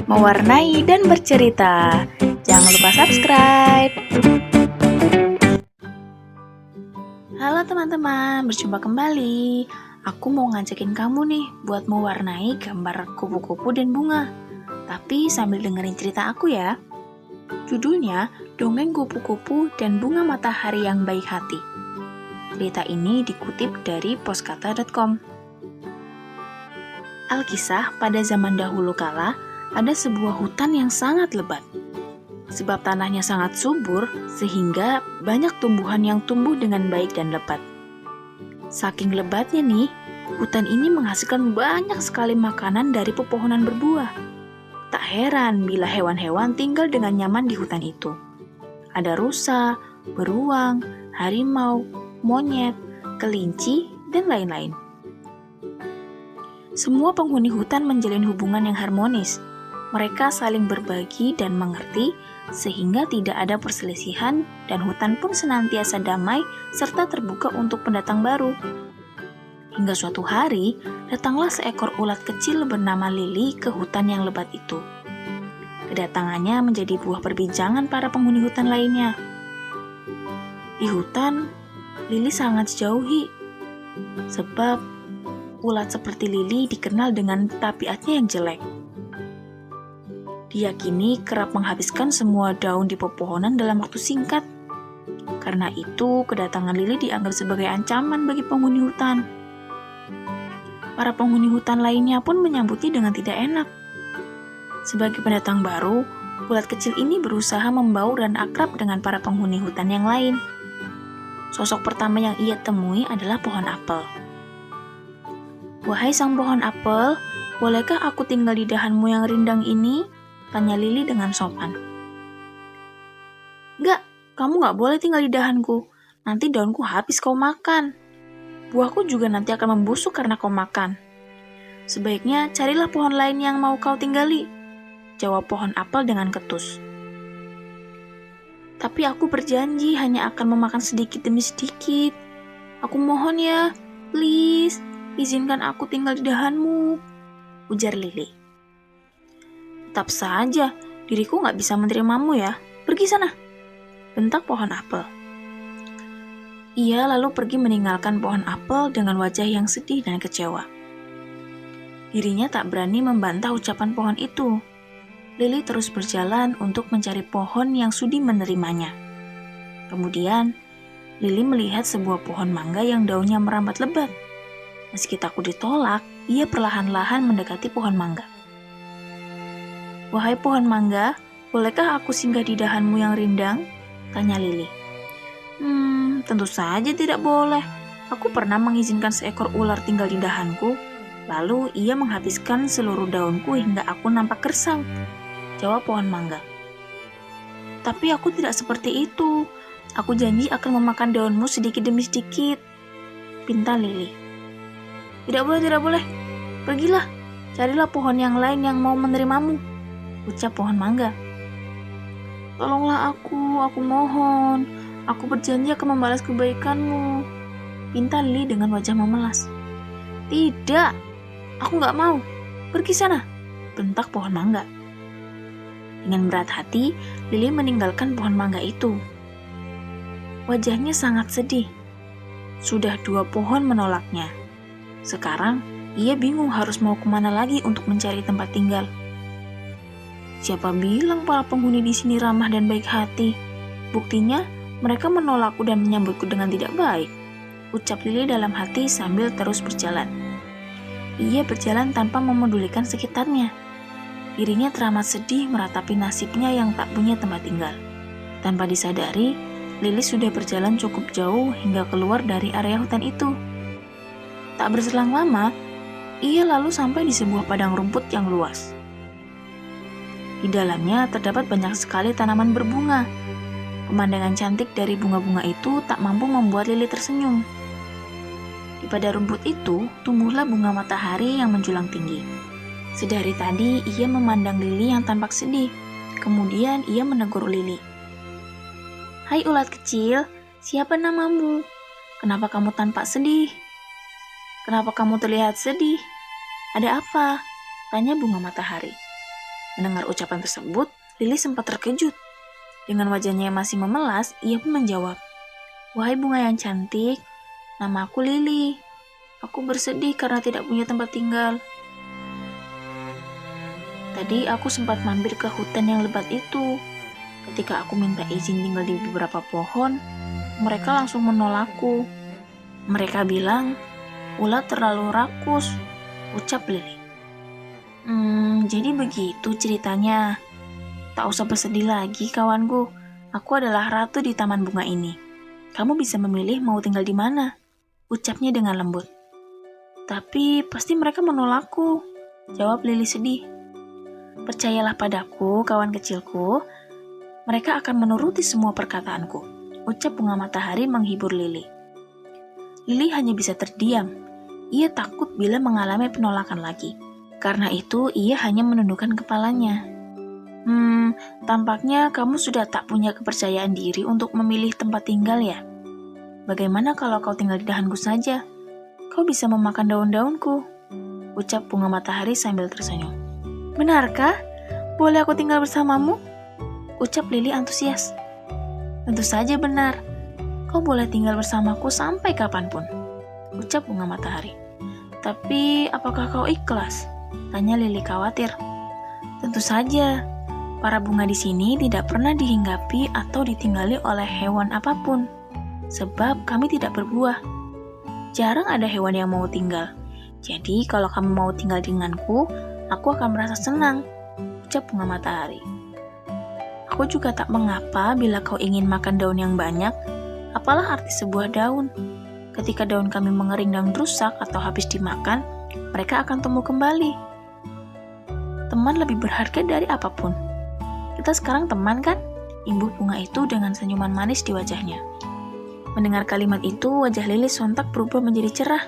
mewarnai dan bercerita. Jangan lupa subscribe. Halo teman-teman, berjumpa kembali. Aku mau ngajakin kamu nih buat mewarnai gambar kupu-kupu dan bunga. Tapi sambil dengerin cerita aku ya. Judulnya Dongeng Kupu-Kupu dan Bunga Matahari yang Baik Hati. Cerita ini dikutip dari poskata.com. Alkisah, pada zaman dahulu kala, ada sebuah hutan yang sangat lebat. Sebab tanahnya sangat subur, sehingga banyak tumbuhan yang tumbuh dengan baik dan lebat. Saking lebatnya nih, hutan ini menghasilkan banyak sekali makanan dari pepohonan berbuah. Tak heran bila hewan-hewan tinggal dengan nyaman di hutan itu. Ada rusa, beruang, harimau, monyet, kelinci, dan lain-lain. Semua penghuni hutan menjalin hubungan yang harmonis. Mereka saling berbagi dan mengerti, sehingga tidak ada perselisihan dan hutan pun senantiasa damai serta terbuka untuk pendatang baru. Hingga suatu hari, datanglah seekor ulat kecil bernama Lili ke hutan yang lebat itu. Kedatangannya menjadi buah perbincangan para penghuni hutan lainnya. Di hutan, Lili sangat dijauhi, sebab ulat seperti Lili dikenal dengan tabiatnya yang jelek. Diyakini kerap menghabiskan semua daun di pepohonan dalam waktu singkat. Karena itu, kedatangan Lili dianggap sebagai ancaman bagi penghuni hutan. Para penghuni hutan lainnya pun menyambutnya dengan tidak enak. Sebagai pendatang baru, ulat kecil ini berusaha membaur dan akrab dengan para penghuni hutan yang lain. Sosok pertama yang ia temui adalah pohon apel. "Wahai sang pohon apel, bolehkah aku tinggal di dahanmu yang rindang ini?" tanya Lili dengan sopan. "Enggak, kamu nggak boleh tinggal di dahanku. Nanti daunku habis kau makan. Buahku juga nanti akan membusuk karena kau makan. Sebaiknya carilah pohon lain yang mau kau tinggali," jawab pohon apel dengan ketus. "Tapi aku berjanji hanya akan memakan sedikit demi sedikit. Aku mohon ya, please, izinkan aku tinggal di dahanmu," ujar Lili. "Tetap saja, diriku nggak bisa menerimamu ya. Pergi sana," bentak pohon apel. Ia lalu pergi meninggalkan pohon apel dengan wajah yang sedih dan kecewa. Dirinya tak berani membantah ucapan pohon itu. Lili terus berjalan untuk mencari pohon yang sudi menerimanya. Kemudian, Lili melihat sebuah pohon mangga yang daunnya merambat lebat. Meski takut ditolak, ia perlahan-lahan mendekati pohon mangga. "Wahai pohon mangga, bolehkah aku singgah di dahanmu yang rindang?" tanya Lili. Tentu saja tidak boleh. Aku pernah mengizinkan seekor ular tinggal di dahanku, lalu ia menghabiskan seluruh daunku hingga aku nampak gersang," jawab pohon mangga. "Tapi aku tidak seperti itu. Aku janji akan memakan daunmu sedikit demi sedikit," pinta Lili. Tidak boleh. Pergilah, carilah pohon yang lain yang mau menerimamu," ucap pohon mangga. "Tolonglah aku mohon. Aku berjanji akan membalas kebaikanmu," pinta Lili dengan wajah memelas. "Tidak, aku nggak mau. Pergi sana," bentak pohon mangga. Dengan berat hati, Lili meninggalkan pohon mangga itu. Wajahnya sangat sedih. Sudah 2 pohon menolaknya. Sekarang, ia bingung harus mau kemana lagi untuk mencari tempat tinggal. "Siapa bilang para penghuni di sini ramah dan baik hati? Buktinya, mereka menolakku dan menyambutku dengan tidak baik," ucap Lili dalam hati sambil terus berjalan. Ia berjalan tanpa memedulikan sekitarnya. Dirinya teramat sedih meratapi nasibnya yang tak punya tempat tinggal. Tanpa disadari, Lili sudah berjalan cukup jauh hingga keluar dari area hutan itu. Tak berselang lama, ia lalu sampai di sebuah padang rumput yang luas. Di dalamnya terdapat banyak sekali tanaman berbunga. Pemandangan cantik dari bunga-bunga itu tak mampu membuat Lili tersenyum. Di padang rumput itu tumbuhlah bunga matahari yang menjulang tinggi. Sedari tadi ia memandang Lili yang tampak sedih. Kemudian ia menegur Lili. "Hai ulat kecil, siapa namamu? Kenapa kamu tampak sedih? Kenapa kamu terlihat sedih? Ada apa?" tanya bunga matahari. Mendengar ucapan tersebut, Lili sempat terkejut. Dengan wajahnya yang masih memelas, ia pun menjawab, "Wahai bunga yang cantik, nama aku Lili. Aku bersedih karena tidak punya tempat tinggal. Tadi aku sempat mampir ke hutan yang lebat itu. Ketika aku minta izin tinggal di beberapa pohon, mereka langsung menolakku. Mereka bilang, ulat terlalu rakus," ucap Lili. Jadi begitu ceritanya. Tak usah bersedih lagi, kawanku. Aku adalah ratu di taman bunga ini. Kamu bisa memilih mau tinggal di mana," ucapnya dengan lembut. "Tapi pasti mereka menolakku," jawab Lili sedih. "Percayalah padaku, kawan kecilku. Mereka akan menuruti semua perkataanku," ucap bunga matahari menghibur Lili. Lili hanya bisa terdiam. Ia takut bila mengalami penolakan lagi. Karena itu, ia hanya menundukkan kepalanya. Tampaknya kamu sudah tak punya kepercayaan diri untuk memilih tempat tinggal ya? Bagaimana kalau kau tinggal di dahanku saja? Kau bisa memakan daun-daunku," ucap bunga matahari sambil tersenyum. "Benarkah? Boleh aku tinggal bersamamu?" ucap Lili antusias. "Tentu saja benar. Kau boleh tinggal bersamaku sampai kapanpun," ucap bunga matahari. "Tapi apakah kau ikhlas?" tanya Lili khawatir. "Tentu saja. Para bunga di sini tidak pernah dihinggapi atau ditinggali oleh hewan apapun, sebab kami tidak berbuah. Jarang ada hewan yang mau tinggal. Jadi kalau kamu mau tinggal denganku, aku akan merasa senang," ucap bunga matahari. "Aku juga tak mengapa bila kau ingin makan daun yang banyak. Apalah arti sebuah daun? Ketika daun kami mengering dan rusak atau habis dimakan, mereka akan tumbuh kembali. Teman lebih berharga dari apapun. Kita sekarang teman kan?" imbuh bunga itu dengan senyuman manis di wajahnya. Mendengar kalimat itu, wajah Lili sontak berubah menjadi cerah.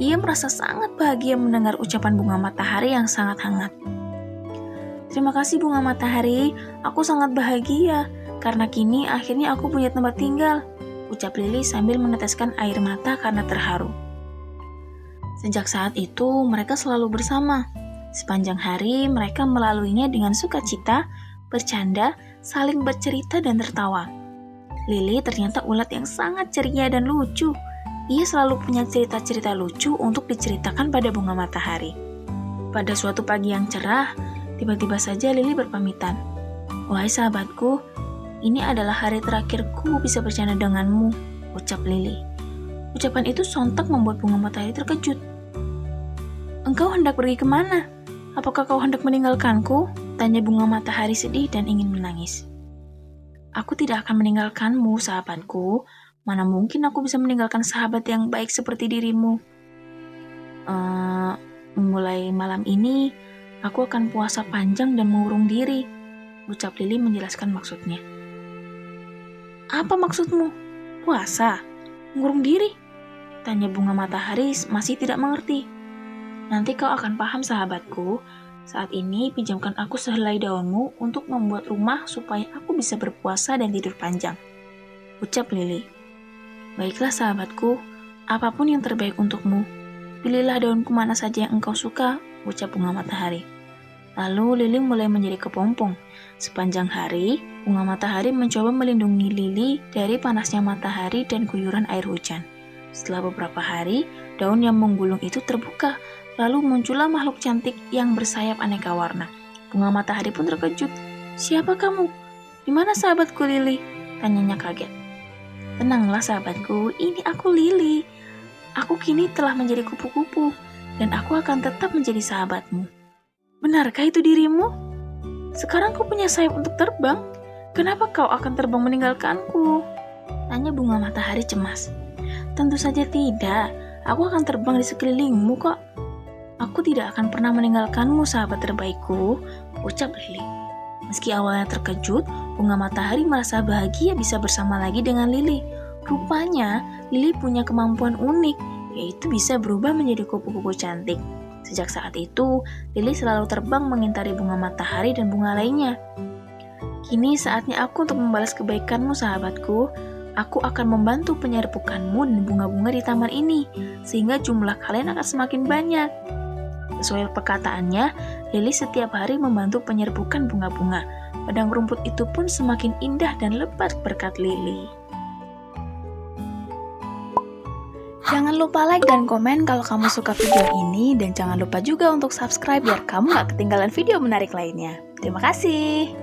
Ia merasa sangat bahagia mendengar ucapan bunga matahari yang sangat hangat. "Terima kasih bunga matahari, aku sangat bahagia karena kini akhirnya aku punya tempat tinggal," ucap Lili sambil meneteskan air mata karena terharu. Sejak saat itu, mereka selalu bersama. Sepanjang hari, mereka melaluinya dengan sukacita, bercanda, saling bercerita dan tertawa. Lili ternyata ulat yang sangat ceria dan lucu. Ia selalu punya cerita-cerita lucu untuk diceritakan pada bunga matahari. Pada suatu pagi yang cerah, tiba-tiba saja Lili berpamitan. "Wahai sahabatku, ini adalah hari terakhirku bisa bercanda denganmu," ucap Lili. Ucapan itu sontak membuat bunga matahari terkejut. "Engkau hendak pergi kemana? Apakah kau hendak meninggalkanku?" tanya bunga matahari sedih dan ingin menangis. "Aku tidak akan meninggalkanmu, sahabatku. Mana mungkin aku bisa meninggalkan sahabat yang baik seperti dirimu. Mulai malam ini, aku akan puasa panjang dan mengurung diri," ucap Lili menjelaskan maksudnya. "Apa maksudmu? Puasa? Mengurung diri?" tanya bunga matahari masih tidak mengerti. "Nanti kau akan paham, sahabatku. Saat ini pinjamkan aku sehelai daunmu untuk membuat rumah supaya aku bisa berpuasa dan tidur panjang," ucap Lili. "Baiklah sahabatku, apapun yang terbaik untukmu. Pilihlah daunku mana saja yang engkau suka," ucap bunga matahari. Lalu Lili mulai menjadi kepompong. Sepanjang hari, bunga matahari mencoba melindungi Lili dari panasnya matahari dan guyuran air hujan. Setelah beberapa hari, daun yang menggulung itu terbuka. Lalu muncullah makhluk cantik yang bersayap aneka warna. Bunga matahari pun terkejut. "Siapa kamu? Di mana sahabatku Lili?" tanyanya kaget. "Tenanglah sahabatku, ini aku Lili. Aku kini telah menjadi kupu-kupu, dan aku akan tetap menjadi sahabatmu." "Benarkah itu dirimu? Sekarang kau punya sayap untuk terbang. Kenapa kau akan terbang meninggalkanku?" tanya bunga matahari cemas. "Tentu saja tidak. Aku akan terbang di sekelilingmu kok. Aku tidak akan pernah meninggalkanmu, sahabat terbaikku," ucap Lili. Meski awalnya terkejut, bunga matahari merasa bahagia bisa bersama lagi dengan Lili. Rupanya, Lili punya kemampuan unik, yaitu bisa berubah menjadi kupu-kupu cantik. Sejak saat itu, Lili selalu terbang mengintari bunga matahari dan bunga lainnya. "Kini saatnya aku untuk membalas kebaikanmu, sahabatku. Aku akan membantu penyerbukanmu dan bunga-bunga di taman ini, sehingga jumlah kalian akan semakin banyak," Sesuai perkataannya, Lily setiap hari membantu penyerbukan bunga-bunga. Padang rumput itu pun semakin indah dan lebat berkat Lily. Jangan lupa like dan komen kalau kamu suka video ini, dan jangan lupa juga untuk subscribe biar kamu gak ketinggalan video menarik lainnya. Terima kasih.